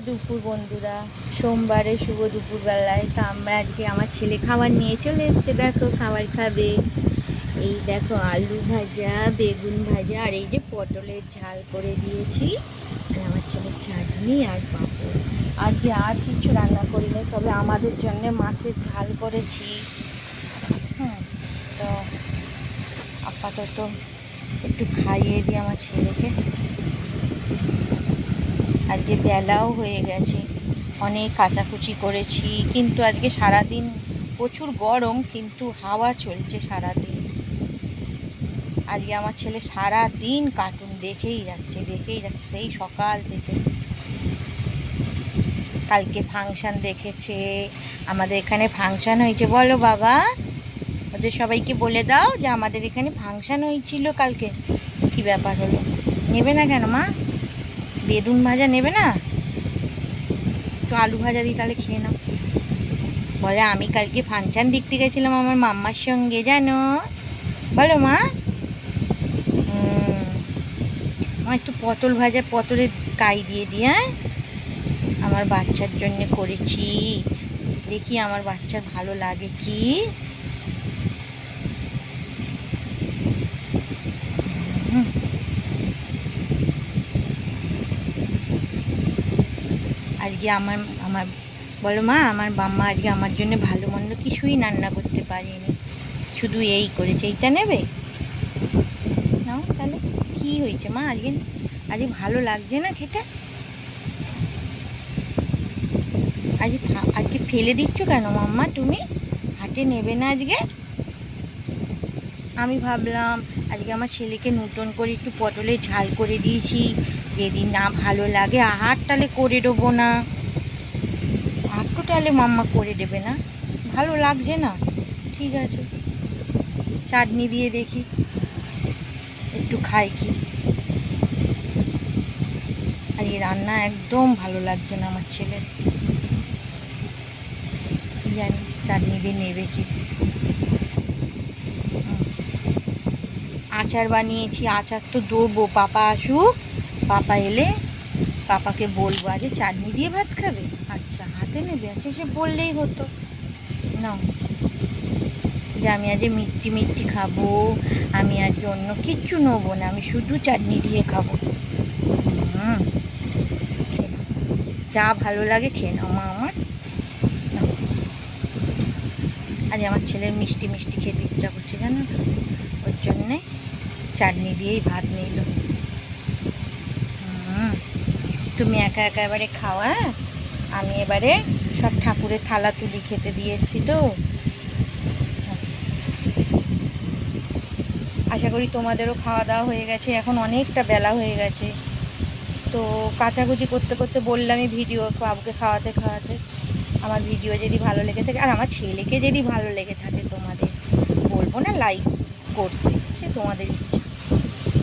দুপুর বন্ধুরা, সোমবারে শুভ দুপুরবেলায়। তো আমরা আজকে আমার ছেলে খাবার নিয়ে চলে এসছে। দেখো খাবার খাবে। এই দেখো আলু ভাজা, বেগুন ভাজা, আর এই যে পটলের ঝাল করে দিয়েছি, আর আমার ছেলের চাটনি আর পাঁপড়। আজকে আর কিছু রান্না করিনি, তবে আমাদের জন্য মাছের ঝাল করেছি। তো আপাতত একটু খাইয়ে দিই আমার ছেলেকে। আজকে বেলাও হয়ে গেছে, অনেক কাচাকুচি করেছি, কিন্তু আজকে সারাদিন প্রচুর গরম, কিন্তু হাওয়া চলছে সারাদিন। আজকে আমার ছেলে সারাদিন কার্টুন দেখেই যাচ্ছে সেই সকাল থেকে। কালকে ফাংশান দেখেছে, আমাদের এখানে ফাংশান হয়েছে। বলো বাবা, ওদের সবাইকে বলে দাও যে আমাদের এখানে ফাংশান হয়েছিল কালকে। কি ব্যাপার হলো? নেবে না কেন মা? বেগুন ভাজা নেবে না? তো আলু ভাজা দিই, তাহলে খেয়ে নাও। বলে আমি কালকে ফাংশান দেখতে গেছিলাম আমার মাম্মার সঙ্গে, জানো? বলো মা। আমার একটু পটল ভাজা, পটলের কাই দিয়ে দিই। হ্যাঁ, আমার বাচ্চার জন্য করেছি, দেখি আমার বাচ্চার ভালো লাগে কি। আজকে আমার আমার বলো মা, আমার বাম্মা আজকে আমার জন্য ভালো মন্দ কিছুই রান্না করতে পারেনি, শুধু এই করেছে। এইটা নেবে নাও তাহলে। কি হয়েছে মা? আজকে আজকে ভালো লাগছে না খেতে? আজকে ফেলে দিচ্ছ কেন মাম্মা? তুমি হাটে নেবে না আজকে? আমি ভাবলাম আজকে আমার ছেলেকে নতুন করে একটু পটলের ঝাল করে দিয়েছি, যেদিন না ভালো লাগে আর তাহলে করে দেবো না। আর তো তাহলে মাম্মা করে দেবে না? ভালো লাগছে না? ঠিক আছে, চাটনি দিয়ে দেখি, একটু খাই কি। আর এই রান্না একদম ভালো লাগছে না আমার ছেলের, জানি চাটনি দিয়ে নেবে কি। আচার বানিয়েছি, আচার তো দেবো, পাপা আসুক, পাপা এলে পাপাকে বলবো আজ চাটনি দিয়ে ভাত খাবে। আচ্ছা, হাতে নেবে? আচ্ছা, সে বললেই হতো না যে আমি আজ মিষ্টি মিষ্টি খাবো, আমি আজকে অন্য কিচ্ছু নেবো না, আমি শুধু চাটনি দিয়ে খাবো। যা ভালো লাগে খেয়ে নাও মা আমার। আজ আমার ছেলের মিষ্টি মিষ্টি খেতে ইচ্ছা করছে, জানো তো, ওর জন্যে চাটনি দিয়েই ভাত নিল। তুমি একা একা এবারে খাওয়া, আমি এবারে সব ঠাকুরের থালা তুলি খেতে দিয়ে এসছি। তো আশা করি তোমাদেরও খাওয়া দাওয়া হয়ে গেছে, এখন অনেকটা বেলা হয়ে গেছে। তো কাচাকুচি করতে করতে বললামই ভিডিও বাবুকে খাওয়াতে খাওয়াতে। আমার ভিডিও যদি ভালো লেগে থাকে, আর আমার ছেলেকে যদি ভালো লেগে থাকে, তোমাদের বলবো না লাইক করতে, সে তোমাদের ইচ্ছা।